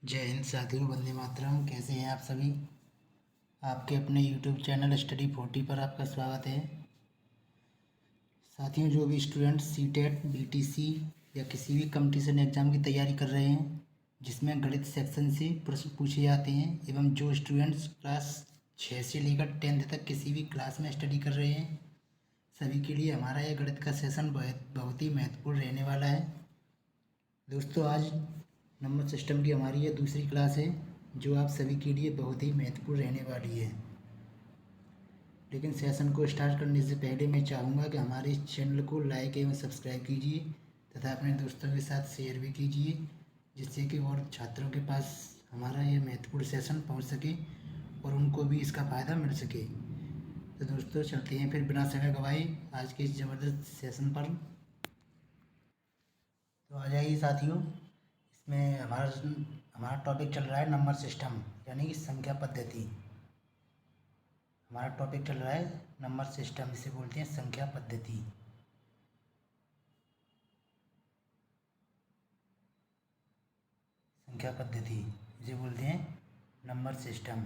जय हिंद साथियों, वंदे मातरम। कैसे हैं आप सभी। आपके अपने यूट्यूब चैनल स्टडी 40 पर आपका स्वागत है। साथियों, जो भी स्टूडेंट सीटेट, बीटीसी या किसी भी कंपटीशन एग्ज़ाम की तैयारी कर रहे हैं जिसमें गणित सेक्शन से प्रश्न पूछे जाते हैं, एवं जो स्टूडेंट्स क्लास 6 से लेकर 10th तक किसी भी क्लास में स्टडी कर रहे हैं, सभी के लिए हमारा यह गणित का सेशन बहुत ही महत्वपूर्ण रहने वाला है। दोस्तों, आज नंबर सिस्टम की हमारी ये दूसरी क्लास है जो आप सभी के लिए बहुत ही महत्वपूर्ण रहने वाली है। लेकिन सेशन को स्टार्ट करने से पहले मैं चाहूँगा कि हमारे इस चैनल को लाइक एवं सब्सक्राइब कीजिए तथा अपने दोस्तों के साथ शेयर भी कीजिए, जिससे कि और छात्रों के पास हमारा ये महत्वपूर्ण सेशन पहुँच सके और उनको भी इसका फ़ायदा मिल सके। तो दोस्तों, चलते हैं फिर बिना समय गवाए आज के इस ज़बरदस्त सेशन पर। तो आ जाइए साथियों, इसमें हमारा टॉपिक चल रहा है नंबर सिस्टम, यानी कि संख्या पद्धति। हमारा टॉपिक चल रहा है नंबर सिस्टम, इसे बोलते हैं संख्या पद्धति। संख्या पद्धति इसे बोलते हैं नंबर सिस्टम।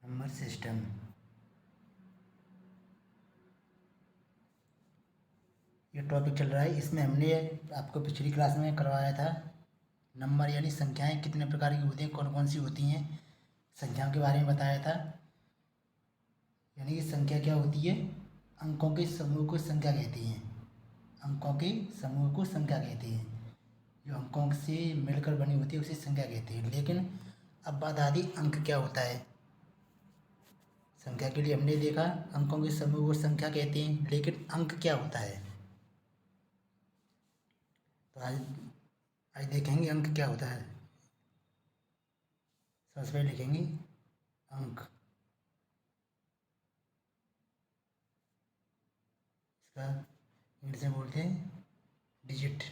नंबर सिस्टम ये टॉपिक चल रहा है। इसमें हमने आपको पिछली क्लास में करवाया था नंबर यानी संख्याएं कितने प्रकार की होती हैं, कौन कौन सी होती हैं, संख्याओं के बारे में बताया था। यानी कि संख्या क्या होती है, अंकों के समूह को संख्या कहते हैं। अंकों के समूह को संख्या कहते हैं। जो अंकों से मिलकर बनी होती है उसे संख्या कहते हैं। लेकिन अब बात आती अंक क्या होता है। संख्या के लिए हमने देखा अंकों के समूह को संख्या कहते हैं, लेकिन अंक क्या होता है। तो आज देखेंगे अंक क्या होता है। सबसे पहले लिखेंगे अंक। इसका इंग्लिश में बोलते हैं डिजिट,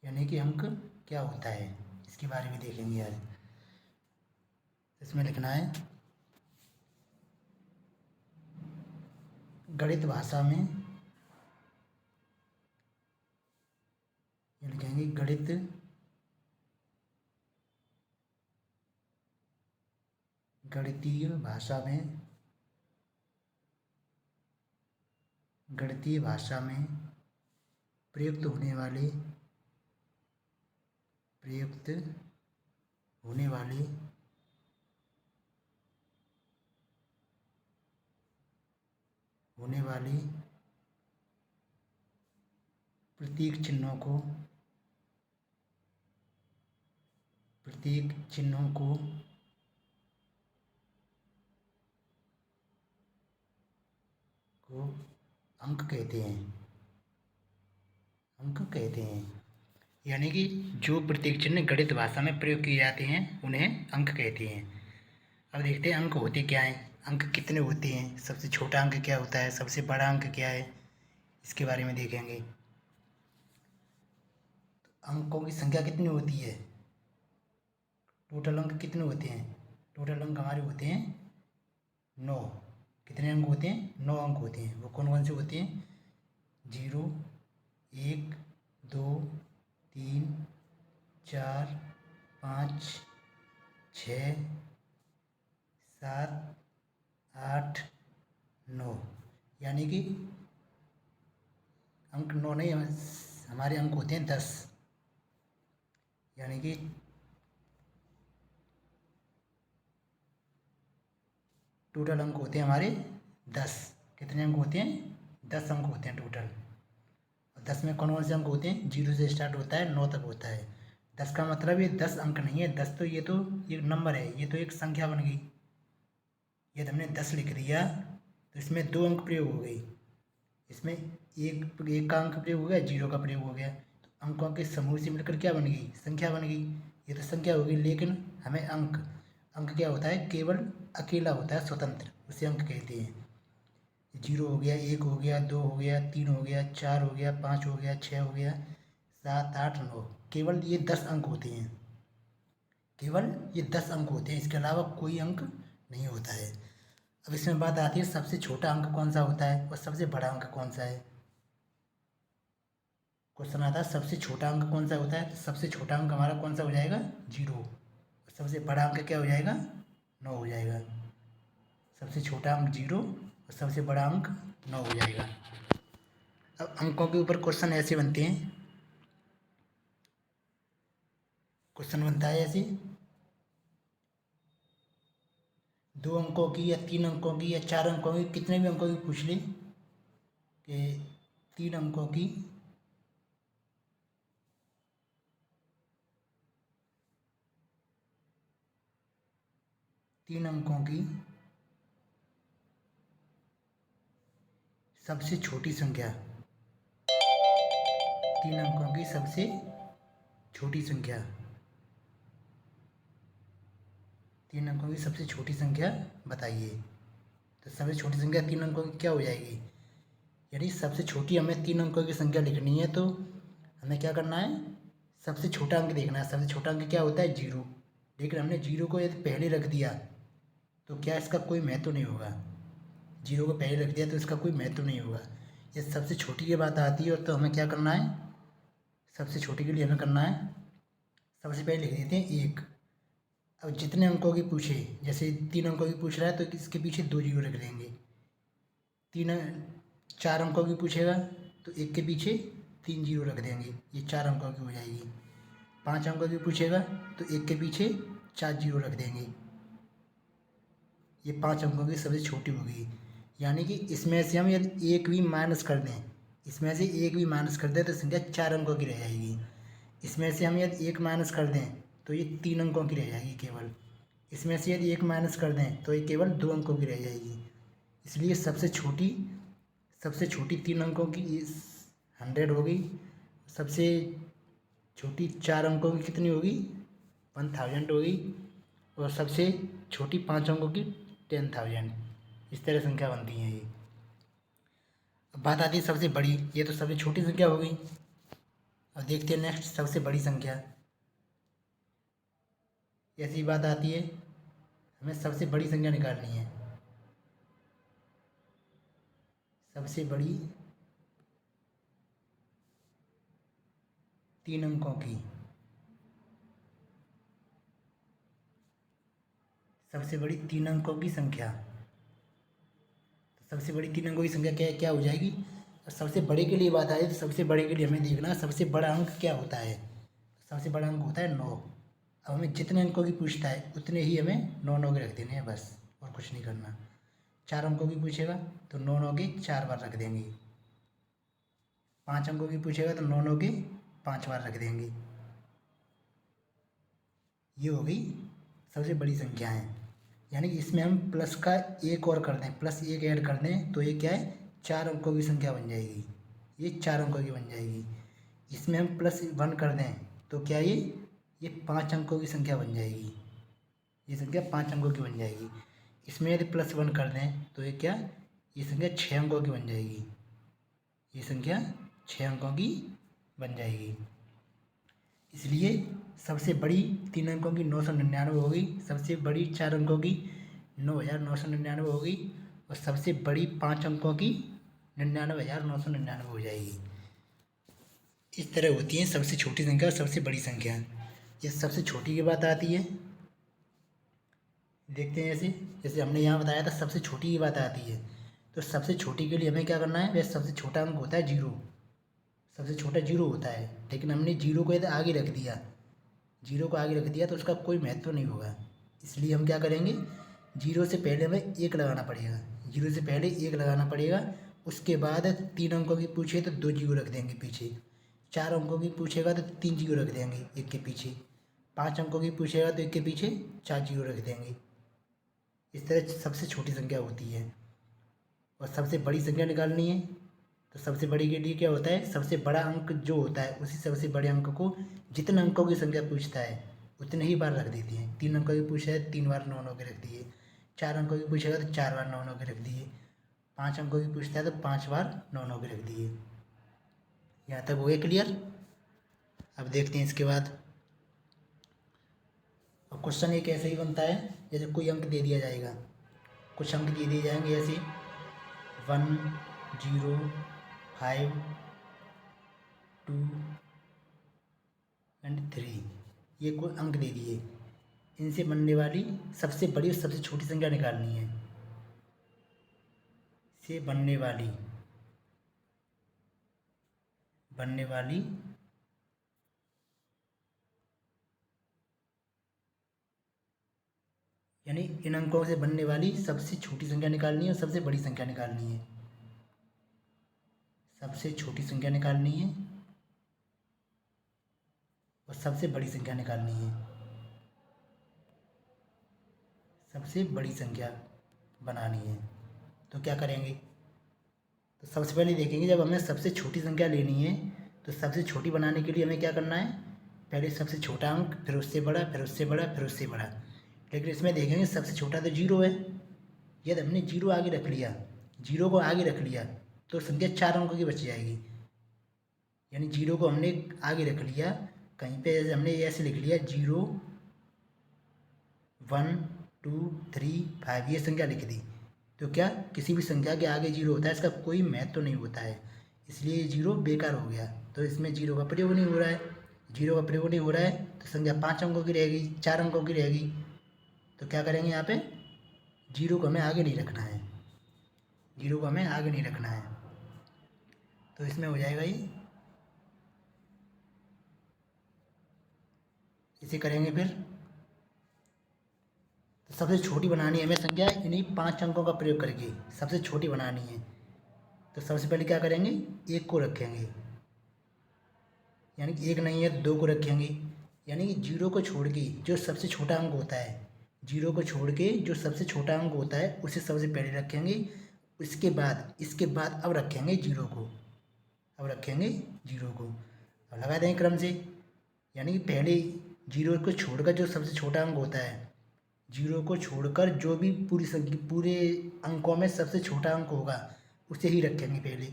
यानी कि अंक क्या होता है इसके बारे में देखेंगे आज। इसमें लिखना है गणित भाषा में, ये लिखेंगे गणितीय भाषा में प्रयुक्त होने वाले प्रतीक चिन्हों को अंक कहते हैं। यानी कि जो प्रतीक चिन्ह गणित भाषा में प्रयोग किए जाते हैं उन्हें अंक कहते हैं। अब देखते हैं अंक होते क्या हैं, अंक कितने होते हैं, सबसे छोटा अंक क्या होता है, सबसे बड़ा अंक क्या है, इसके बारे में देखेंगे। तो अंकों की संख्या कितनी होती है, टोटल अंक कितने होते हैं। टोटल अंक हमारे होते हैं 9। कितने अंक होते हैं, 9 अंक होते हैं। वो कौन कौन से होते हैं, 0, 1, 2, 3, 4, 5, 6, 7, 8, 9। यानी कि अंक 9 नहीं, हमारे अंक होते हैं 10। यानी कि टोटल अंक होते हैं हमारे 10। कितने अंक होते हैं, 10 अंक होते हैं टोटल। 10 में कौन कौन से अंक होते हैं, 0 से स्टार्ट होता है 9 तक होता है। 10 का मतलब ये 10 अंक नहीं है, 10 तो ये तो एक नंबर है, ये तो एक संख्या बन गई। ये हमने 10 लिख दिया तो इसमें 2 अंक प्रयोग हो गई, इसमें एक का अंक प्रयोग हो गया, 0 का प्रयोग हो गया। तो अंकों के समूह से मिलकर क्या बन गई, संख्या बन गई। ये तो संख्या हो गई, लेकिन हमें अंक क्या होता है, केवल अकेला होता है, स्वतंत्र, उसे अंक कहते हैं। 0 हो गया, 1 हो गया, 2 हो गया, 3 हो गया, 4 हो गया, 5 हो गया, 6 हो गया, 7, 8, 9। केवल ये 10 अंक होते हैं, केवल ये 10 अंक होते हैं, इसके अलावा कोई अंक नहीं होता है। अब इसमें बात आती है सबसे छोटा अंक कौन सा होता है और सबसे बड़ा अंक कौन सा है। क्वेश्चन आता है सबसे छोटा अंक कौन सा होता है, तो सबसे छोटा अंक हमारा कौन सा हो जाएगा, 0। सबसे बड़ा अंक क्या हो जाएगा, 9 हो जाएगा। सबसे छोटा अंक 0 और सबसे बड़ा अंक 9 हो जाएगा। अब अंकों के ऊपर क्वेश्चन ऐसे बनते हैं, क्वेश्चन बनता है ऐसे 2 अंकों की या 3 अंकों की या 4 अंकों की, कितने भी अंकों की पूछ ले कि 3 अंकों की 3 अंकों की सबसे छोटी संख्या, 3 अंकों की सबसे छोटी संख्या, 3 अंकों की सबसे छोटी संख्या बताइए। तो सबसे छोटी संख्या 3 अंकों की क्या हो जाएगी, यानी सबसे छोटी हमें 3 अंकों की संख्या लिखनी है, तो हमें क्या करना है, सबसे छोटा अंक देखना है। सबसे छोटा अंक क्या होता है, 0। लेकिन हमने 0 को यदि पहले रख दिया तो क्या इसका कोई महत्व नहीं होगा, 0 को पहले रख दिया तो इसका कोई महत्व नहीं होगा। ये सबसे छोटी की बात आती है, और तो हमें क्या करना है, सबसे छोटी के लिए हमें करना है, सबसे पहले लिख देते हैं 1। अब जितने अंकों की पूछे, जैसे 3 अंकों की पूछ रहा है तो इसके पीछे 2 जीरो रख देंगे। 4 अंकों की पूछेगा तो 1 के पीछे 3 जीरो रख देंगे, ये 4 अंकों की हो जाएगी। 5 अंकों की पूछेगा तो 1 के पीछे 4 जीरो रख देंगे, ये 5 अंकों की सबसे छोटी होगी। यानी कि इसमें से हम यदि एक भी माइनस कर दें, इसमें से एक भी माइनस कर दें तो संख्या 4 अंकों की रह जाएगी। इसमें से हम यदि 1 माइनस कर दें तो ये 3 अंकों की रह जाएगी केवल। इसमें से यदि 1 माइनस कर दें तो ये केवल 2 अंकों की रह जाएगी। इसलिए सबसे छोटी 3 अंकों की 100 होगी, सबसे छोटी 4 अंकों की कितनी होगी, 1000 होगी, और सबसे छोटी 5 अंकों की 10,000। इस तरह संख्या बनती है ये। अब बात आती है सबसे बड़ी, ये तो सबसे छोटी संख्या हो गई। अब देखते हैं नेक्स्ट सबसे बड़ी संख्या। ऐसी बात आती है, हमें सबसे बड़ी संख्या निकालनी है, सबसे बड़ी 3 अंकों की, सबसे बड़ी 3 अंकों की संख्या। तो सबसे बड़ी 3 अंकों की संख्या क्या क्या हो जाएगी। और सबसे बड़े के लिए बात आई तो सबसे बड़े के लिए हमें देखना है सबसे बड़ा अंक क्या होता है। सबसे बड़ा अंक होता है 9। अब हमें जितने अंकों की पूछता है उतने ही हमें 9 9 के रख देने हैं बस, और कुछ नहीं करना। 4 अंकों की पूछेगा तो 9 9 के 4 बार रख देंगे। 5 अंकों की पूछेगा तो 9 9 के 5 बार रख देंगे। ये हो गई सबसे बड़ी संख्या है। यानी कि इसमें हम प्लस का एक और कर दें, प्लस 1 ऐड कर दें तो ये क्या है, 4 अंकों की संख्या बन जाएगी, ये 4 अंकों की बन जाएगी। इसमें हम +1 कर दें तो क्या ये 5 अंकों की संख्या बन जाएगी, ये संख्या 5 अंकों की बन जाएगी। इसमें यदि +1 कर दें तो ये क्या, ये संख्या 6 अंकों की बन जाएगी, ये संख्या 6 अंकों की बन जाएगी। इसलिए सबसे बड़ी 3 अंकों की 999 हो गई, सबसे बड़ी 4 अंकों की 9999 हो गई, और सबसे बड़ी 5 अंकों की 99,999 हो जाएगी। इस तरह होती है सबसे छोटी संख्या और सबसे बड़ी संख्या। ये सबसे छोटी की बात आती है, देखते हैं जैसे जैसे हमने यहाँ बताया था सबसे छोटी की बात आती है। तो सबसे छोटी के लिए हमें क्या करना है, वह सबसे छोटा अंक होता है 0, सबसे छोटा 0 होता है। लेकिन हमने 0 को यदि आगे रख दिया, 0 को आगे रख दिया तो उसका कोई महत्व नहीं होगा। इसलिए हम क्या करेंगे, 0 से पहले हमें 1 लगाना पड़ेगा, 0 से पहले 1 लगाना पड़ेगा। उसके बाद 3 अंकों की पूछे तो 2 जीरो रख देंगे पीछे, 4 अंकों की पूछेगा तो 3 जीरो रख देंगे 1 के पीछे, 5 अंकों की पूछेगा तो 1 के पीछे 4 जीरो रख देंगे। इस तरह सबसे छोटी संख्या होती है। और सबसे बड़ी संख्या निकालनी है तो सबसे बड़ी के लिए क्या होता है, सबसे बड़ा अंक जो होता है उसी सबसे बड़े अंक को जितने अंकों की संख्या पूछता है उतने ही बार रख देती है। 3 अंकों की पूछा है 3 बार 9 9 के रख दिए, 4 अंकों की पूछेगा तो 4 बार 9 9 के रख दिए, 5 अंकों की पूछता है तो 5 बार 9 9 के रख दिए। यहाँ तक हो गया क्लियर। अब देखते हैं इसके बाद, अब क्वेश्चन एक ऐसे ही बनता है जैसे कोई अंक दे दिया जाएगा, कुछ अंक दिए जाएंगे ऐसे 1, 0, 5, 2 एंड 3, ये कोई अंक दे दिए। इनसे बनने वाली सबसे बड़ी और सबसे छोटी संख्या निकालनी है। से बनने वाली यानी इन अंकों से बनने वाली सबसे छोटी संख्या निकालनी है और सबसे बड़ी संख्या निकालनी है। सबसे छोटी संख्या निकालनी है और सबसे बड़ी संख्या निकालनी है। सबसे बड़ी संख्या बनानी है। तो क्या करेंगे? तो सबसे पहले देखेंगे, जब हमें सबसे छोटी संख्या लेनी है तो सबसे छोटी बनाने के लिए हमें क्या करना है? पहले सबसे छोटा अंक, फिर उससे बड़ा, फिर उससे बड़ा, फिर उससे बड़ा। लेकिन इसमें देखेंगे सबसे छोटा तो 0 है। यदि हमने 0 आगे रख लिया, 0 को आगे रख लिया तो संख्या 4 अंकों की बच जाएगी। यानी 0 को हमने आगे रख लिया, कहीं पे हमने ऐसे लिख लिया 0, 1, 2, 3, 5, ये संख्या लिख दी। तो क्या किसी भी संख्या के आगे 0 होता है, इसका कोई महत्व नहीं होता है, इसलिए ये 0 बेकार हो गया। तो इसमें 0 का प्रयोग नहीं हो रहा है। 0 का प्रयोग नहीं हो रहा है तो संख्या 5 अंकों की रहेगी, 4 अंकों की रहेगी। तो क्या करेंगे यहाँ पे? 0 को हमें आगे नहीं रखना है। 0 को हमें आगे नहीं रखना है। तो इसमें हो जाएगा ये, इसे करेंगे फिर। तो सबसे छोटी बनानी है हमें संख्या, इन्हीं 5 अंकों का प्रयोग करके सबसे छोटी बनानी है। तो सबसे पहले क्या करेंगे? 1 को रखेंगे, यानी कि 1 नहीं है 2 को रखेंगे। यानी कि 0 को छोड़ के जो सबसे छोटा अंक होता है, 0 को छोड़ के जो सबसे छोटा अंक होता है उसे सबसे पहले रखेंगे। इसके बाद अब रखेंगे 0 को। अब रखेंगे 0 को। अब लगा देंगे क्रम से। यानी कि पहले 0 को छोड़कर जो सबसे छोटा अंक होता है, 0 को छोड़कर जो भी पूरे अंकों में सबसे छोटा अंक होगा उसे ही रखेंगे पहले।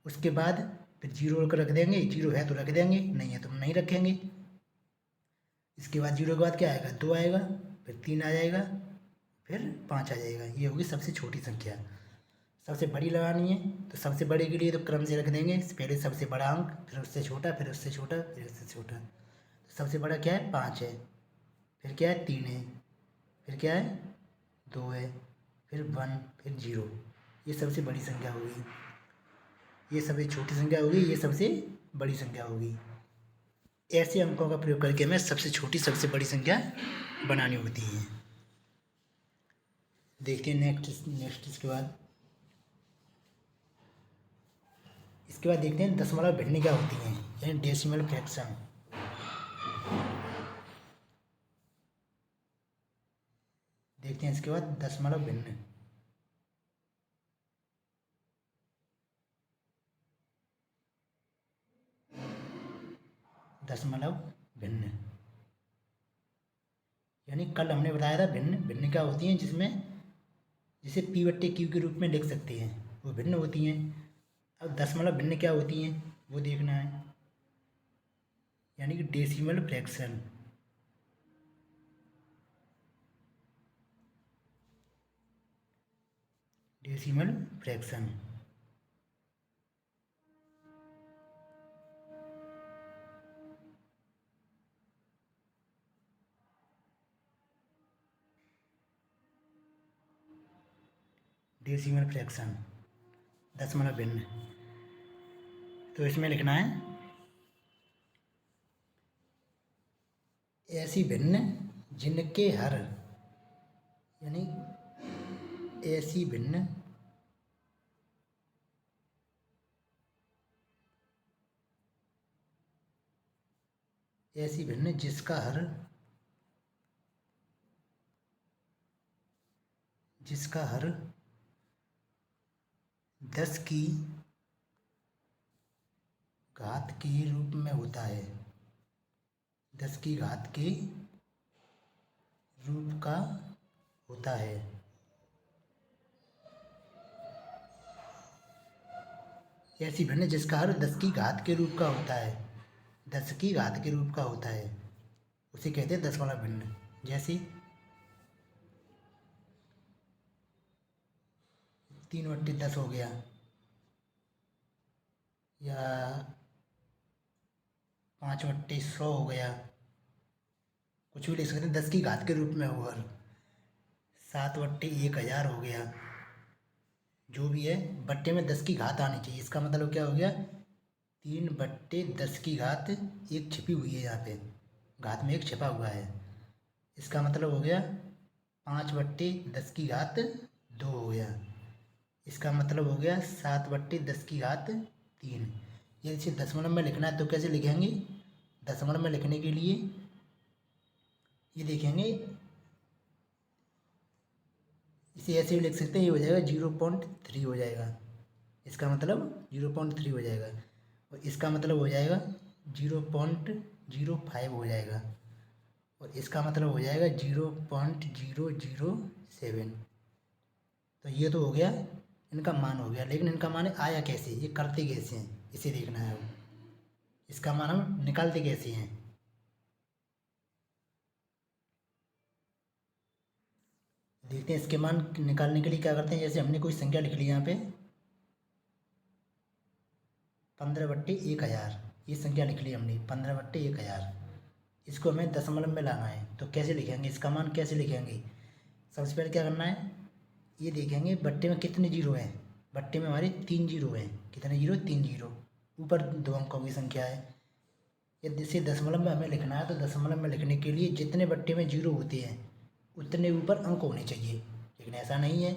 उसके बाद फिर 0 को रख देंगे, 0 है तो रख देंगे, नहीं है तो नहीं रखेंगे। इसके बाद 0 के बाद क्या आएगा? 2 आएगा, फिर 3 आ जाएगा, फिर 5 आ जाएगा। ये होगी सबसे छोटी संख्या। सबसे बड़ी लगानी है तो सबसे बड़े के लिए तो क्रम से रख देंगे, पहले सबसे बड़ा अंक, फिर उससे छोटा, फिर उससे छोटा, फिर उससे छोटा। तो सबसे बड़ा क्या है? 5 है, फिर क्या है? 3 है, फिर क्या है? 2 है, फिर 1, फिर 0। ये सबसे बड़ी संख्या होगी, ये सबसे छोटी संख्या होगी, ये सबसे बड़ी संख्या होगी। ऐसे अंकों का प्रयोग करके हमें सबसे छोटी सबसे बड़ी संख्या बनानी होती है। देखते हैं नेक्स्ट इसके बाद देखते हैं दशमलव भिन्न क्या होती हैं, यानी डेसिमल फ्रैक्शन। देखते हैं इसके बाद दशमलव भिन्न। दशमलव भिन्न यानी कल हमने बताया था भिन्न भिन्न क्या होती हैं, जिसे P/Q के रूप में लिख सकते हैं, वो भिन्न होती हैं। अब दशमलव भिन्न क्या होती हैं वो देखना है, यानी कि decimal fraction. Decimal fraction decimal fraction दशमलव भिन्न। तो इसमें लिखना है ऐसी भिन्न जिनके हर, यानी ऐसी भिन्न जिसका हर 10 की घात के रूप में होता है, 10 की घात के रूप का होता है। ऐसी भिन्न जिसका हर 10 की घात के रूप का होता है, 10 की घात के रूप का होता है, उसे कहते हैं दशमलव भिन्न। जैसे 3/10 हो गया, या 5/100 हो गया, कुछ भी लिख सकते हैं 10 की घात के रूप में होगा। 7/1000 हो गया, जो भी है बट्टे में 10 की घात आनी चाहिए। इसका मतलब क्या हो गया, 3/10 की घात एक छिपी हुई है, यहाँ पे घात में एक छिपा हुआ है। इसका मतलब हो गया 5/10 की घात 2 हो गया। इसका मतलब हो गया 7/10 की घात 3। ये इसे दशमलव में लिखना है तो कैसे लिखेंगे, दशमलव में लिखने के लिए ये देखेंगे, इसे ऐसे भी लिख सकते हैं, ये हो जाएगा 0.3 हो जाएगा। इसका मतलब 0.3 हो जाएगा, और इसका मतलब हो जाएगा 0.05 हो जाएगा, और इसका मतलब हो जाएगा 0.007। तो ये तो हो गया, इनका मान हो गया। लेकिन इनका मान आया कैसे, ये करते कैसे हैं, इसे देखना है। अब इसका मान हम निकालते कैसे हैं, देखते हैं। इसके मान निकालने के लिए क्या करते हैं, जैसे हमने कोई संख्या लिख ली यहाँ पे 15/1000, ये संख्या लिख ली हमने 15/1000। इसको हमें दशमलव में लाना है, तो कैसे लिखेंगे, इसका मान कैसे लिखेंगे। सबसे पहले क्या करना है, ये देखेंगे बट्टे में कितने जीरो हैं। बट्टे में हमारे 3 जीरो हैं। कितने जीरो, 3 जीरो। ऊपर 2 अंकों की संख्या है। यदि इसे दशमलव में हमें लिखना है तो दशमलव में लिखने के लिए जितने बट्टे में जीरो होते हैं उतने ऊपर अंक होने चाहिए। लेकिन ऐसा नहीं है,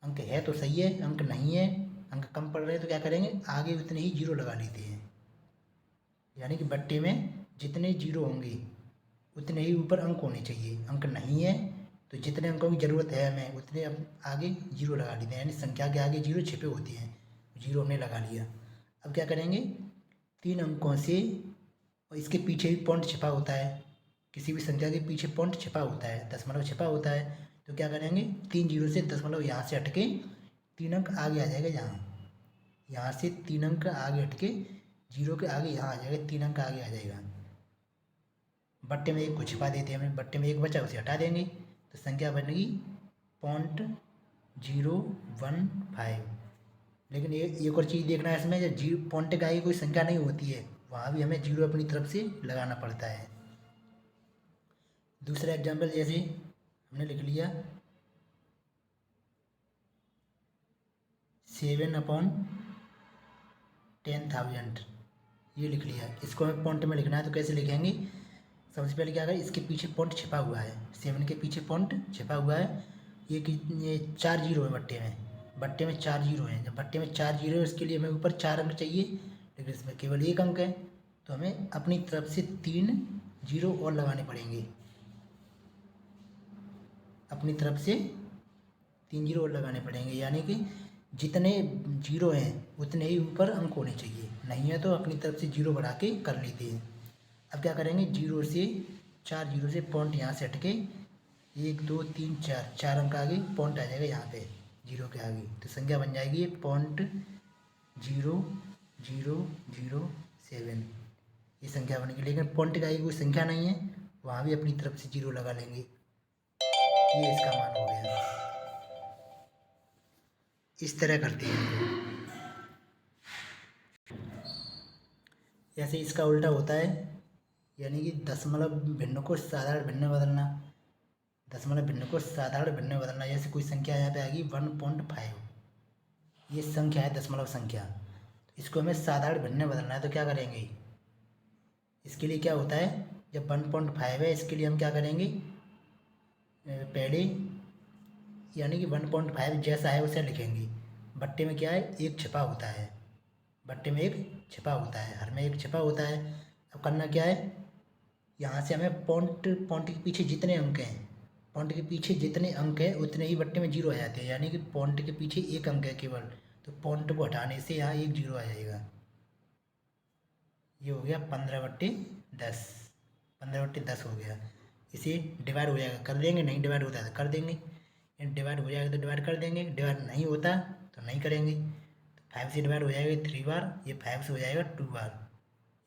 अंक है तो सही है, अंक नहीं है, अंक कम पड़ रहे हैं तो क्या करेंगे, आगे उतने ही जीरो लगा लेते हैं। यानी कि बट्टे में जितने जीरो होंगे उतने ही ऊपर अंक होने चाहिए। अंक नहीं है तो जितने अंकों की ज़रूरत है हमें उतने आगे जीरो लगा लेते हैं। यानी संख्या के आगे जीरो छिपे होते हैं, जीरो हमने लगा लिया। अब क्या करेंगे, 3 अंकों से, और इसके पीछे भी पॉइंट छिपा होता है, किसी भी संख्या के पीछे पॉइंट छिपा होता है, दशमलव छिपा होता है। तो क्या करेंगे, 3 जीरो से दशमलव यहाँ से हटके 3 अंक आगे आ जाएगा, यहाँ से 3 अंक आगे हटके जीरो के आगे यहाँ आ जाएगा, 3 अंक आगे आ जाएगा। बट्टे में एक को छिपा देते हैं, हमें बट्टे में एक बचा उसे हटा देंगे, तो संख्या बनेगी 0.015। लेकिन एक और चीज़ देखना है इसमें, जब जीरो पॉइंट के आगे कोई संख्या नहीं होती है वहाँ भी हमें जीरो अपनी तरफ से लगाना पड़ता है। दूसरा एग्जाम्पल जैसे हमने लिख लिया 7/10,000, ये लिख लिया। इसको हमें पॉइंट में लिखना है तो कैसे लिखेंगे, सबसे पहले क्या करें, इसके पीछे पॉइंट छिपा हुआ है, 7 के पीछे पॉइंट छिपा हुआ है। ये 4 जीरो है बट्टे में, बट्टे में 4 जीरो हैं। जब बट्टे में 4 जीरो है उसके लिए हमें ऊपर 4 अंक चाहिए, लेकिन इसमें केवल 1 अंक है, तो हमें अपनी तरफ से 3 जीरो और लगाने पड़ेंगे। अपनी तरफ से 3 जीरो और लगाने पड़ेंगे, यानी कि जितने जीरो हैं उतने ही ऊपर अंक होने चाहिए। नहीं है तो अपनी तरफ से जीरो बढ़ा के कर लेते हैं। अब क्या करेंगे, जीरो से 4 जीरो से पॉइंट यहाँ से हटके 1 2 3 4, 4 अंक आगे पॉइंट आ जाएगा यहाँ पे जीरो के आगे, तो संख्या बन जाएगी 0.0007। ये संख्या बनेगी। लेकिन पॉइंट के आगे कोई संख्या नहीं है, वहाँ भी अपनी तरफ से जीरो लगा लेंगे। ये इसका मान हो गया। इस तरह करते हैं। जैसे इसका उल्टा होता है, यानी कि दशमलव भिन्न को साधारण भिन्न में बदलना। दशमलव भिन्न को साधारण भिन्न में बदलना, जैसे कोई संख्या यहाँ पे आएगी 1.5, ये संख्या है दशमलव संख्या, इसको हमें साधारण भिन्न में बदलना है। तो क्या करेंगे, इसके लिए क्या होता है, जब 1.5 है इसके लिए हम क्या करेंगे, पहले यानी कि 1.5 जैसा है वैसा लिखेंगे। बट्टे में क्या है, एक छिपा होता है, बट्टे में एक छिपा होता है, हर में एक छिपा होता है। अब करना क्या है, यहाँ से हमें पॉइंट के पीछे जितने अंक हैं, पॉइंट के पीछे जितने अंक हैं उतने ही बट्टे में जीरो आ जाते हैं। यानी कि पॉइंट के पीछे एक अंक है केवल, तो पॉइंट को हटाने से यहाँ एक जीरो आ जाएगा। ये हो गया 15/10, 15/10 हो गया। इसे डिवाइड हो जाएगा, कर देंगे, नहीं डिवाइड होता है तो कर देंगे, डिवाइड हो जाएगा तो डिवाइड कर देंगे, डिवाइड नहीं होता तो नहीं करेंगे। तो 5 से डिवाइड हो जाएगा 3 बार, ये 5 से हो जाएगा 2 बार,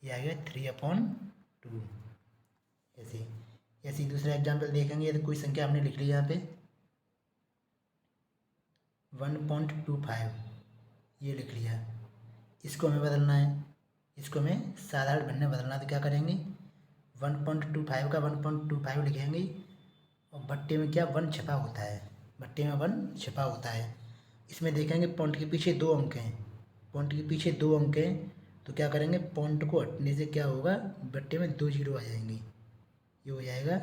ये आ गया 3/2। ऐसे ऐसे दूसरा एग्जाम्पल देखेंगे, तो कोई संख्या हमने लिख ली यहाँ पे 1.25 ये लिख लिया। इसको हमें बदलना है, इसको हमें साधारण भिन्न में बदलना है। तो क्या करेंगे, 1.25 का 1.25 लिखेंगे और बट्टे में क्या 1 छिपा होता है, बट्टे में 1 छिपा होता है। इसमें देखेंगे पॉइंट के पीछे 2 अंक हैं, पॉइंट के पीछे 2 अंक हैं, तो क्या करेंगे पॉइंट को हटने से क्या होगा, बट्टे में 2 जीरो आ जाएंगे। ये हो जाएगा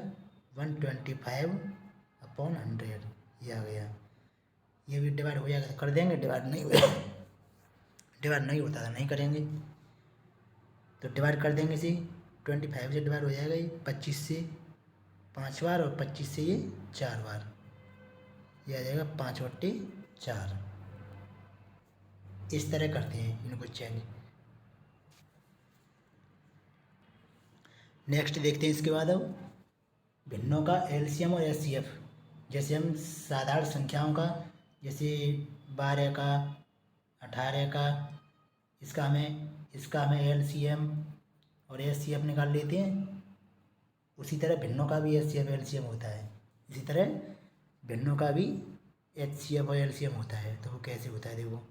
125/100, ये आ गया। ये भी डिवाइड हो जाएगा तो कर देंगे, डिवाइड नहीं होता था नहीं करेंगे। तो डिवाइड कर देंगे इसे, 25 से डिवाइड हो जाएगा ये 25 से 5 बार और 25 से ये 4 बार, ये आ जाएगा 5/4। इस तरह करते हैं इनको चेंज। नेक्स्ट देखते हैं इसके बाद अब भिन्नों का एलसीएम और एचसीएफ। जैसे हम साधारण संख्याओं का, जैसे 12 का 18 का, इसका हमें एलसीएम और एचसीएफ निकाल लेते हैं। उसी तरह भिन्नों का भी एचसीएफ एलसीएम होता है, इसी तरह भिन्नों का भी एचसीएफ और एलसीएम होता है। तो वो कैसे होता है देखो,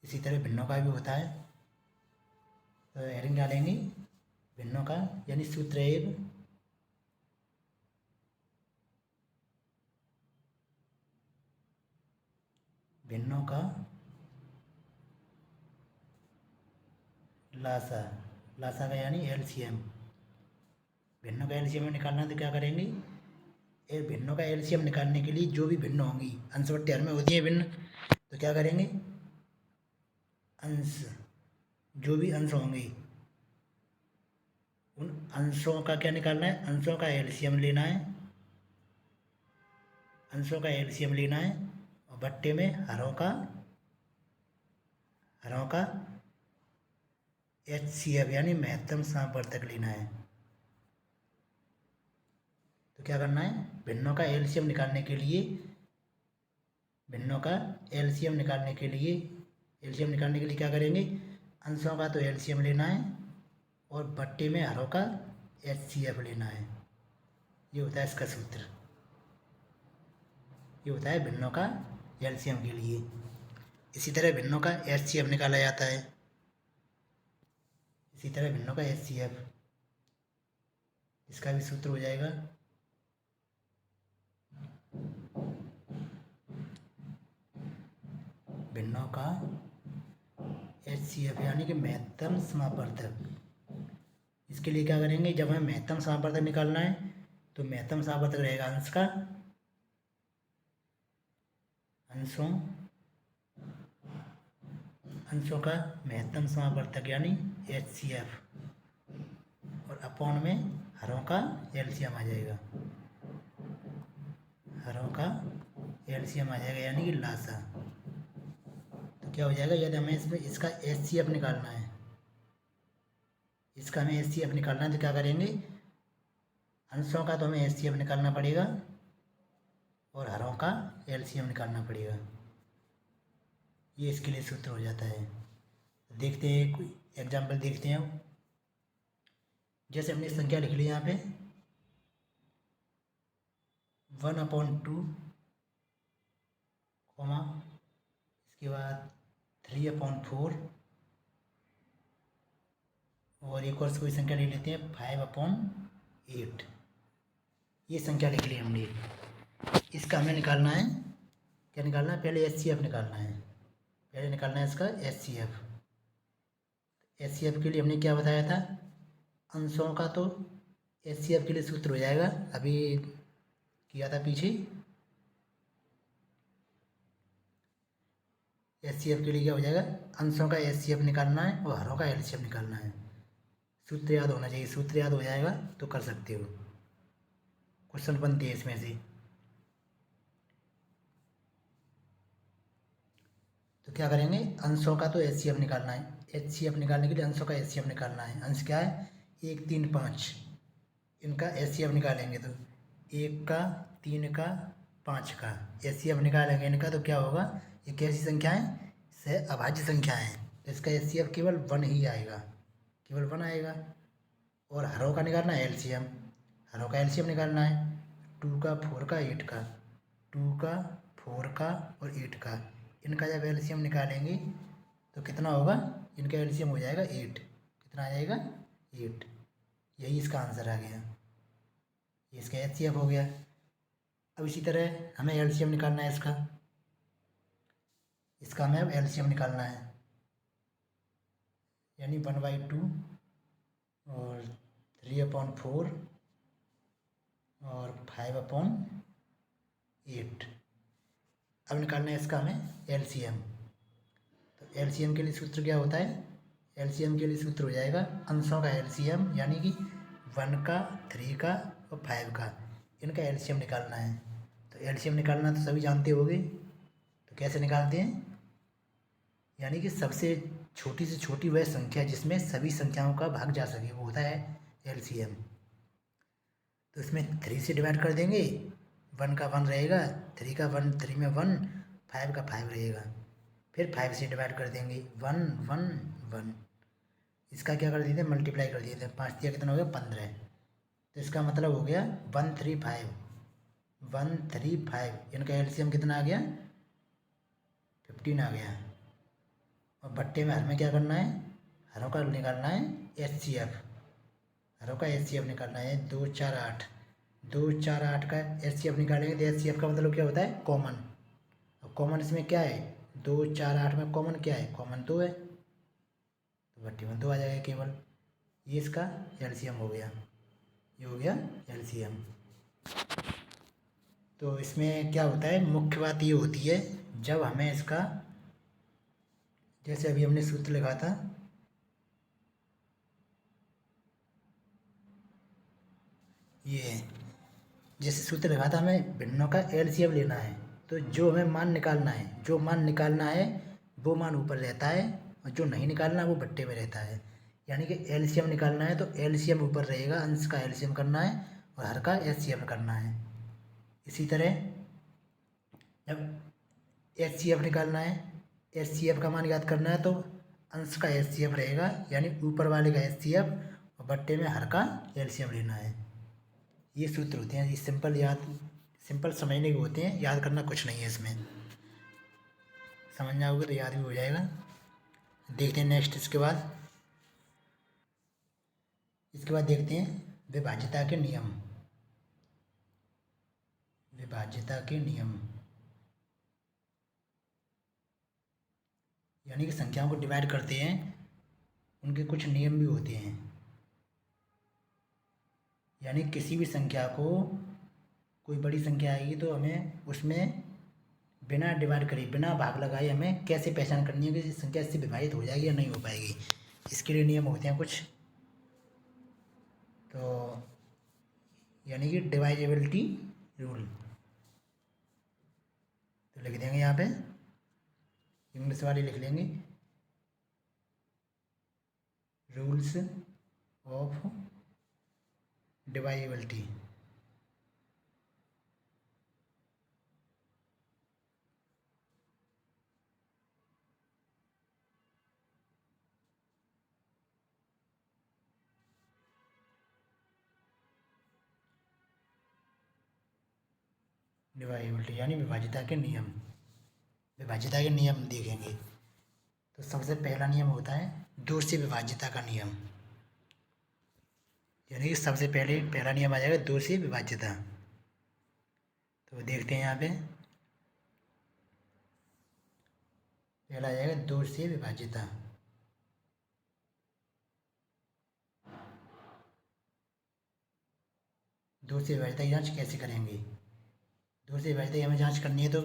इसी तरह भिन्नों का भी होता है। तो हेडिंग डालेंगे भिन्नों का, यानी सूत्र 1 भिन्नों का लासा, लासा का यानी एलसीएम। भिन्नों का एलसीएम निकालना है तो क्या करेंगे, भिन्नों का एलसीएम निकालने के लिए जो भी भिन्न होंगी, अंश बट्टे हर में होती है भिन्न, तो क्या करेंगे अंश, जो भी अंश होंगे उन अंशों का क्या निकालना है, अंशों का एलसीएम लेना है, अंशों का एलसीएम लेना है और बट्टे में हरों का एचसीएफ यानी महत्तम सामर्थ्यक लेना है। तो क्या करना है, भिन्नों का एलसीएम निकालने के लिए, भिन्नों का एलसीएम निकालने के लिए क्या करेंगे, अंशों का तो एलसीएम लेना है और बट्टे में हरों का एचसीएफ लेना है। ये होता है इसका सूत्र, ये होता है भिन्नों का एलसीएम के लिए। इसी तरह भिन्नों का एचसीएफ निकाला जाता है, इसी तरह भिन्नों का एचसीएफ, इसका भी सूत्र हो जाएगा भिन्नों का एचसीएफ यानी कि महत्तम समापवर्तक। इसके लिए क्या करेंगे, जब हमें महत्तम समापवर्तक निकालना है तो महत्तम समापवर्तक रहेगा अंश का, अंशों का महत्तम समापवर्तक यानी एचसीएफ, और अपॉन में हरों का एलसीएम आ जाएगा, हरों का एलसीएम आ जाएगा यानी कि लासा। तो क्या हो जाएगा, यदि हमें इसमें इसका एचसीएफ निकालना है, इसका हमें एचसीएफ निकालना है तो क्या करेंगे, अंशों का तो हमें एचसीएफ निकालना पड़ेगा और हरों का एलसीएम निकालना पड़ेगा। ये इसके लिए सूत्र हो जाता है। देखते हैं कोई एग्जाम्पल देखते हैं। जैसे हमने संख्या लिख ली यहाँ पे 1/2, इसके बाद 3/4 और एक और कोई संख्या ले लेते हैं 5/8। ये संख्या लिख ली हमने। इसका हमें निकालना है, क्या निकालना है, पहले एचसीएफ निकालना है, पहले निकालना है इसका एचसीएफ। एचसीएफ के लिए हमने क्या बताया था, अंशों का तो एचसीएफ के लिए सूत्र हो जाएगा, अभी किया था पीछे। एचसीएफ के लिए क्या हो जाएगा, अंशों का एचसीएफ निकालना है और हरों का एलसीएम निकालना है। सूत्र याद होना चाहिए, सूत्र याद हो जाएगा तो कर सकते हो, क्वेश्चन बनते हैं इसमें से। तो क्या करेंगे, अंशों का तो एचसीएफ निकालना है, एचसीएफ निकालने के लिए अंशों का एचसीएफ निकालना है। अंश क्या है 1, 3, 5, इनका एचसीएफ निकालेंगे तो 1 का 3 का 5 का एचसीएफ निकालेंगे इनका, तो क्या होगा, ये कैसी संख्या है, से अभाज्य संख्या है, तो इसका एचसीएफ केवल 1 ही आएगा, केवल 1 आएगा। और हरों का निकालना है एलसीएम। हरों का एलसीएम निकालना है 2 का 4 का 8 का, 2 का 4 का और 8 का। इनका जब एलसीएम निकालेंगे तो कितना होगा, इनका एलसीएम हो जाएगा 8। कितना आ जाएगा 8। यही इसका आंसर आ गया, ये इसका एचसीएफ हो गया। अब इसी तरह हमें एलसीएम निकालना है इसका हमें अब एलसीएम निकालना है, यानी 1/2 और 3/4 और 5/8। अब निकालना है इसका हमें एलसीएम। तो एलसीएम के लिए सूत्र क्या होता है, एलसीएम के लिए सूत्र हो जाएगा अंशों का एलसीएम, यानी कि 1 का 3 का और 5 का, इनका एलसीएम निकालना है। तो एलसीएम निकालना तो सभी जानते होंगे, तो कैसे निकालते हैं, यानी कि सबसे छोटी से छोटी वह संख्या जिसमें सभी संख्याओं का भाग जा सके, वो होता है एलसीएम। तो इसमें 3 से डिवाइड कर देंगे, 1 का 1 रहेगा, 3 का 1, 3 में 1, 5 का 5 रहेगा, फिर 5 से डिवाइड कर देंगे, 1 1 1। इसका क्या कर दिए थे, मल्टीप्लाई कर दिए थे, 5 दिया कितना हो गया 15। तो इसका मतलब हो गया 135, 135। इनका एलसीएम कितना आ गया 15 आ गया। और बट्टे में हर में क्या करना है, हरों का निकालना है एचसीएफ। हरों का एचसीएफ निकालना है 2 4 8। 2 4 8 का एचसीएफ निकालेंगे तो एचसीएफ का मतलब क्या होता है, कॉमन। अब कॉमन इसमें क्या है, 2 4 8 में कॉमन क्या है, कॉमन 2 है, तो बट्टे में 2 आ जाएगा केवल। ये इसका एलसीएम हो गया, ये हो गया एलसीएम। तो इसमें क्या होता है, मुख्य बात ये होती है जब हमें इसका, जैसे अभी हमने सूत्र लिखा था, ये जैसे सूत्र लिखा था हमें भिन्नों का एलसीएम लेना है, तो जो हमें मान निकालना है, जो मान निकालना है वो मान ऊपर रहता है, और जो नहीं निकालना वो बट्टे में रहता है। यानी कि एलसीएम निकालना है तो एलसीएम ऊपर रहेगा, अंश का एलसीएम करना है और हर का एचसीएफ करना है। इसी तरह जब एचसीएफ निकालना है, एचसीएफ का मान याद करना है, तो अंश का एचसीएफ रहेगा, यानी ऊपर वाले का एचसीएफ और बट्टे में हर का एलसीएम लेना है। ये सूत्र होते हैं, ये सिंपल समझने के होते हैं, याद करना कुछ नहीं है इसमें। समझ में आओगे तो याद भी हो जाएगा। देखते हैं नेक्स्ट, इसके बाद देखते हैं विभाज्यता के नियम। विभाज्यता के नियम यानी कि संख्याओं को डिवाइड करते हैं, उनके कुछ नियम भी होते हैं। यानी किसी भी संख्या को, कोई बड़ी संख्या आएगी तो हमें उसमें बिना डिवाइड करे, बिना भाग लगाए हमें कैसे पहचान करनी है कि संख्या इससे विभाजित हो जाएगी या नहीं हो पाएगी। इसके लिए नियम होते हैं कुछ, तो यानी कि डिवाइजेबिलिटी रूल, तो लिख देंगे यहाँ पे, इंग्लिश वाली लिख लेंगे, रूल्स ऑफ डिवाइजेबिलिटी। डिवाइजेबिलिटी यानी विभाज्यता के नियम। विभाज्यता के नियम देखेंगे तो सबसे पहला नियम होता है 2 से विभाज्यता का नियम, यानी कि सबसे पहला नियम आ जाएगा 2 से विभाज्यता। तो देखते हैं यहाँ पे, पहला आ जाएगा 2 से विभाज्यता। दो से विभाज्यता की जाँच कैसे करेंगे, 2 से विभाज्यता की हमें जाँच करनी है तो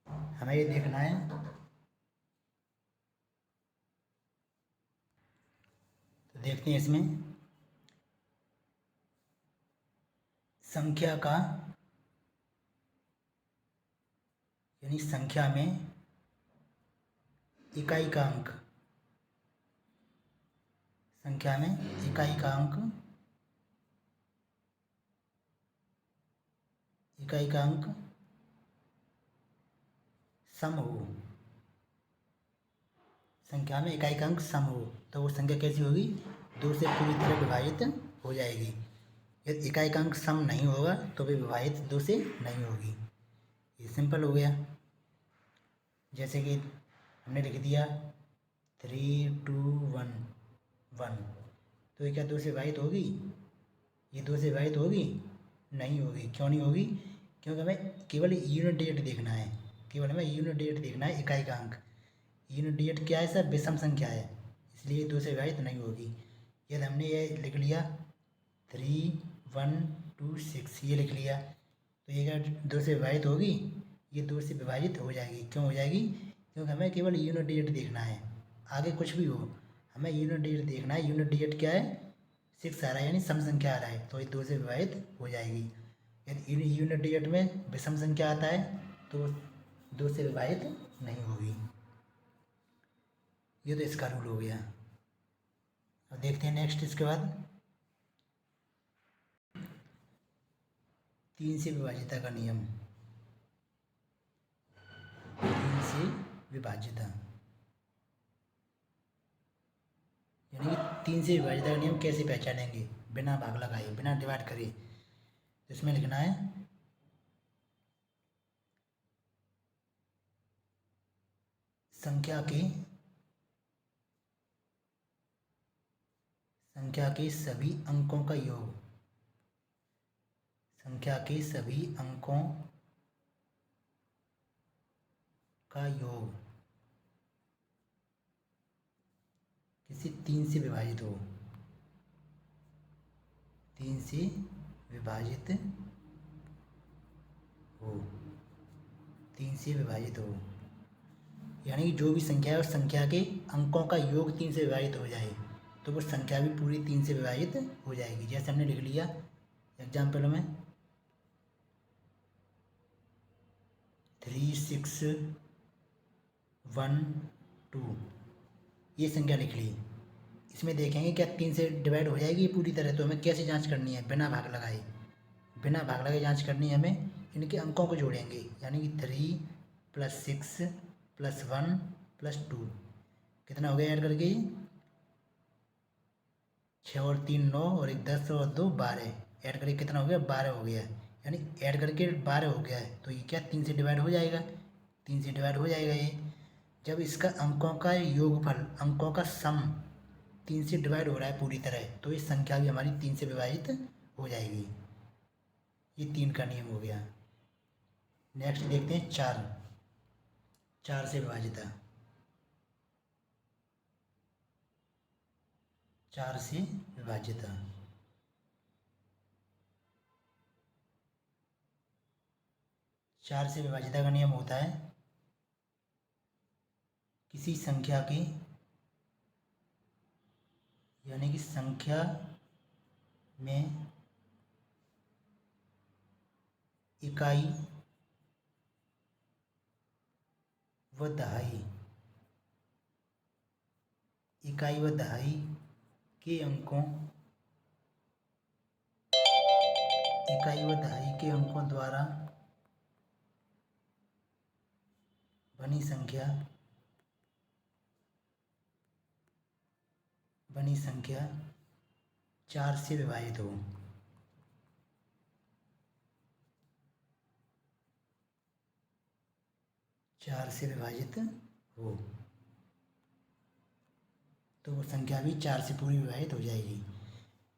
हमें ये देखना है, तो देखते हैं इसमें संख्या का, यानी संख्या में इकाई का अंक, संख्या में इकाई का अंक, इकाई का अंक सम हो, संख्या में इकाई का अंक सम हो, तो वो संख्या कैसी होगी, 2 से पूरी तरह विभाजित हो जाएगी। यदि इकाई का अंक सम नहीं होगा तो भी विभाजित 2 से नहीं होगी। ये सिंपल हो गया। जैसे कि हमने लिख दिया 3 2 1 1, तो ये क्या 2 से विभाजित होगी? ये 2 से विभाजित होगी? नहीं होगी। क्यों नहीं होगी? क्योंकि हमें केवल यूनिट डिजिट देखना है, केवल हमें यूनिट डिजिट देखना है, इकाई का अंक। यूनिट डिजिट क्या है सर? विषम संख्या है, इसलिए 2 से विभाजित नहीं होगी। यदि हमने ये लिख लिया 3 1 2 6 ये लिख लिया, तो ये क्या 2 से विभाजित होगी? ये 2 से विभाजित हो जाएगी। क्यों हो जाएगी? क्योंकि हमें केवल यूनिट डिजिट देखना है, आगे कुछ भी हो हमें यूनिट डिजिट देखना है। यूनिट डिजिट क्या है? 6 आ रहा है, यानी सम संख्या आ रहा है, तो ये 2 से विभाजित हो जाएगी। यदि यूनिट डिजिट में विषम संख्या आता है तो 2 से विभाजित नहीं होगी। ये तो इसका रूल हो गया। अब देखते हैं नेक्स्ट, इसके बाद 3 से विभाजिता का नियम। 3 से विभाजिता यानी कि 3 से विभाजिता का नियम कैसे पहचानेंगे? बिना भाग लगाए, बिना डिवाइड करे। तो इसमें लिखना है संख्या के सभी अंकों का योग, संख्या के सभी अंकों का योग किसी 3 से विभाजित हो, 3 से विभाजित हो, 3 से विभाजित हो, यानी कि जो भी संख्या है उस संख्या के अंकों का योग 3 से विभाजित हो जाए तो वो संख्या भी पूरी 3 से विभाजित हो जाएगी। जैसे हमने लिख लिया एग्जाम्पल में 3 6 1 2 ये संख्या लिख ली। इसमें देखेंगे क्या 3 से डिवाइड हो जाएगी पूरी तरह? तो हमें कैसे जांच करनी है? बिना भाग लगाए, बिना भाग लगाए जांच करनी है हमें। इनके अंकों को जोड़ेंगे, यानी कि 3 + 6 + 1 + 2 कितना हो गया ऐड करके? 6 और 3 9 और 1 10 और 2 12 ऐड करके कितना हो गया? 12 हो गया, यानी ऐड करके 12 हो गया है। तो ये क्या 3 से डिवाइड हो जाएगा? 3 से डिवाइड हो जाएगा ये। जब इसका अंकों का योगफल, अंकों का सम 3 से डिवाइड हो रहा है पूरी तरह, तो ये संख्या भी हमारी 3 से विभाजित हो जाएगी। ये 3 का नियम हो गया। नेक्स्ट देखते हैं 4 से विभाजित है। 4 से विभाजित है। 4 से विभाजित का नियम होता है किसी संख्या के, यानी कि संख्या में इकाई व दहाई, इकाई व दहाई के अंकों, इकाई व दहाई के अंकों द्वारा बनी संख्या 4 से विभाजित हो। 4 से विभाजित हो तो वो संख्या भी 4 से पूरी विभाजित हो जाएगी।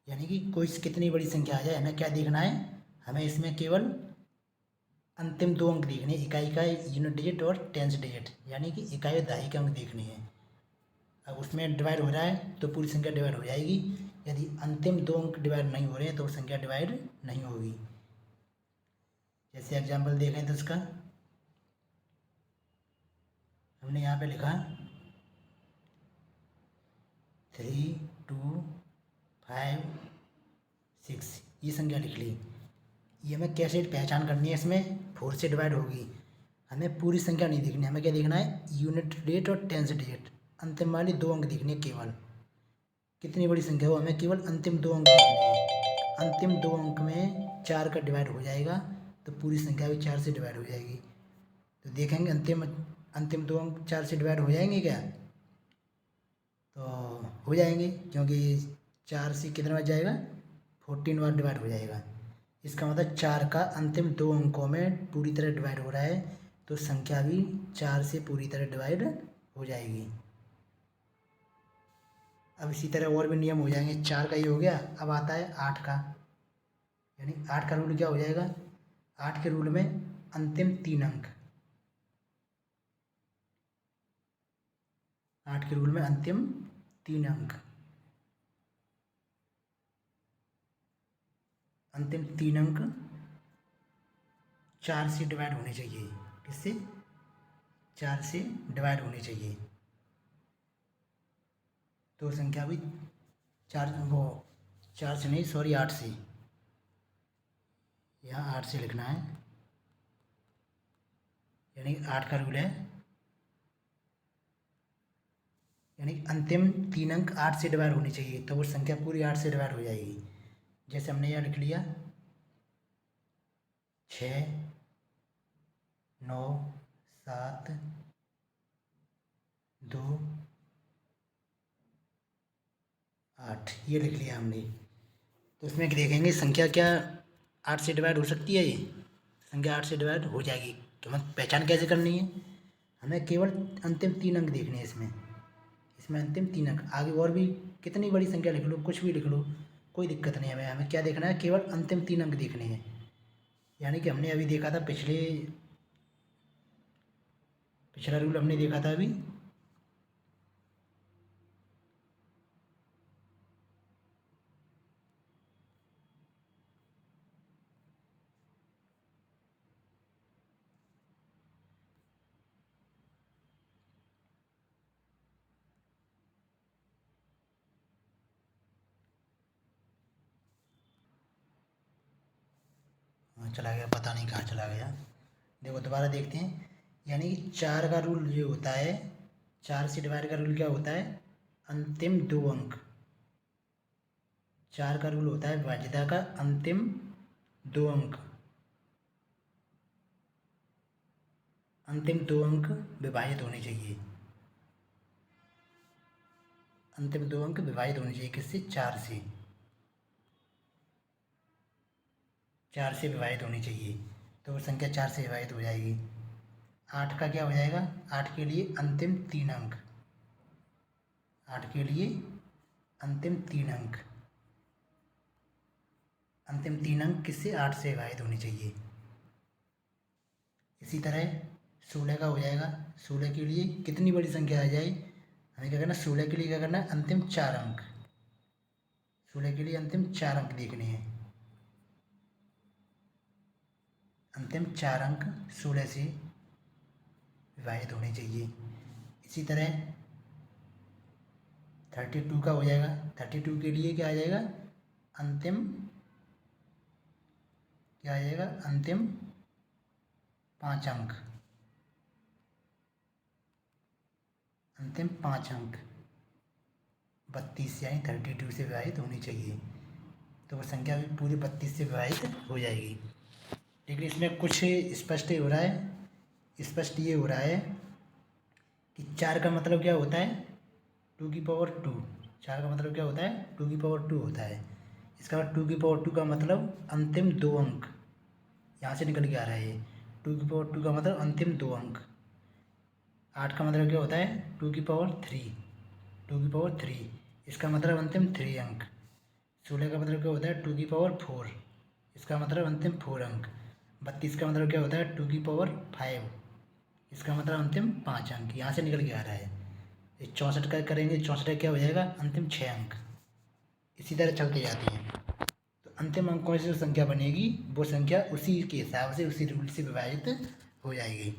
यानी कि कोई कितनी बड़ी संख्या आ जाए, हमें क्या देखना है? हमें इसमें केवल अंतिम 2 अंक देखने, इकाई का यूनिट डिजिट और टेंस डिजिट, यानी कि इकाई और दहाई के अंक देखने हैं। अब उसमें डिवाइड हो रहा है तो पूरी संख्या डिवाइड हो जाएगी। यदि अंतिम 2 अंक डिवाइड नहीं हो रहे हैं तो संख्या डिवाइड नहीं होगी। जैसे एग्जाम्पल देखें तो इसका हमने यहाँ पे लिखा 3 2 5 6 ये संख्या लिख ली। ये हमें कैसे पहचान करनी है? इसमें 4 से डिवाइड होगी, हमें पूरी संख्या नहीं देखनी, हमें क्या देखना है? यूनिट डिजिट और टेंस डिजिट, अंतिम वाली 2 अंक देखने केवल। कितनी बड़ी संख्या हो, हमें केवल अंतिम 2 अंक देखने हैं। अंतिम 2 अंक में 4 का डिवाइड हो जाएगा तो पूरी संख्या भी 4 से डिवाइड हो जाएगी। तो देखेंगे अंतिम 2 अंक 4 से डिवाइड हो जाएंगे क्या? तो हो जाएंगे, क्योंकि 4 से कितने बार जाएगा, 14 बार डिवाइड हो जाएगा। इसका मतलब 4 का अंतिम 2 अंकों में पूरी तरह डिवाइड हो रहा है, तो संख्या भी 4 से पूरी तरह डिवाइड हो जाएगी। अब इसी तरह और भी नियम हो जाएंगे। 4 का ये हो गया, अब आता है 8 का, यानी 8 का रूल क्या हो जाएगा, 8 के रूल में अंतिम 3 अंक, 8 के रूल में अंतिम 3 अंक, अंतिम 3 अंक 4 से डिवाइड होने चाहिए। किससे, 4 से डिवाइड होने चाहिए। तो संख्या भी 4 से नहीं, सॉरी 8 से, यहाँ 8 से लिखना है, यानी 8 का रूल है, यानी अंतिम 3 अंक 8 से डिवाइड होनी चाहिए, तो वो संख्या पूरी 8 से डिवाइड हो जाएगी। जैसे हमने यहाँ लिख लिया 6, 9, 7, 2, 8, ये लिख लिया हमने। तो इसमें देखेंगे संख्या क्या 8 से डिवाइड हो सकती है, ये संख्या 8 से डिवाइड हो जाएगी। तो हमें पहचान कैसे करनी है, हमें केवल अंतिम 3 अंक देखने हैं इसमें, इसमें अंतिम 3 अंक, आगे और भी कितनी बड़ी संख्या लिख लो, कुछ भी लिख लो, कोई दिक्कत नहीं है। हमें क्या देखना है, केवल अंतिम 3 अंक देखने हैं। यानी कि हमने अभी देखा था पिछला रूल हमने देखा था अभी, चला गया, पता नहीं कहाँ चला गया। देखो दोबारा देखते हैं, यानी 4 का रूल जो होता है, 4 से डिवाइड का रूल क्या होता है, अंतिम 2 अंक। 4 का रूल होता है विभाज्यता का अंतिम 2 अंक, अंतिम 2 अंक विभाजित होने चाहिए, अंतिम 2 अंक विभाजित होने चाहिए। किससे, 4 से, 4 से विभाजित होनी चाहिए, तो वो संख्या 4 से विभाजित हो जाएगी। 8 का क्या हो जाएगा, 8 के लिए अंतिम 3 अंक, 8 के लिए अंतिम 3 अंक, अंतिम 3 अंक किससे, 8 से विभाजित होनी चाहिए। इसी तरह 16 का हो जाएगा, 16 के लिए कितनी बड़ी संख्या आ जाए, हमें क्या करना, 16 के लिए क्या करना है, अंतिम 4 अंक, 16 के लिए अंतिम 4 अंक देखने हैं, अंतिम 4 अंक 16 से विभाजित होने चाहिए। इसी तरह 32 का हो जाएगा, 32 के लिए क्या आ जाएगा, अंतिम क्या आ जाएगा, अंतिम 5 अंक, अंतिम 5 अंक 32 यानी 32 से विभाजित होनी चाहिए, तो वह संख्या भी पूरी 32 से विभाजित हो जाएगी। लेकिन इसमें कुछ स्पष्ट हो रहा है, स्पष्ट ये हो रहा है कि 4 का मतलब क्या होता है, 2 की पावर 2, 4 का मतलब क्या होता है, 2 की पावर 2 होता है। इसका बाद 2 की पावर 2 का मतलब अंतिम 2 अंक, यहाँ से निकल के आ रहा है, 2 की पावर 2 का मतलब अंतिम 2 अंक। 8 का मतलब क्या होता है, 2 की पावर 3, 2 की पावर 3, इसका मतलब अंतिम 3 अंक। 16 का मतलब क्या होता है, 2 की पावर 4, इसका मतलब अंतिम 4 अंक। 32 का मतलब क्या होता है, 2 की पावर 5, इसका मतलब अंतिम 5 अंक, यहाँ से निकल के आ रहा है। 64 का करेंगे, 64 का क्या हो जाएगा, अंतिम 6 अंक। इसी तरह चलते जाते हैं, तो अंतिम अंकों से जो संख्या बनेगी वो संख्या उसी के हिसाब से, उसी रूल से विभाजित हो जाएगी।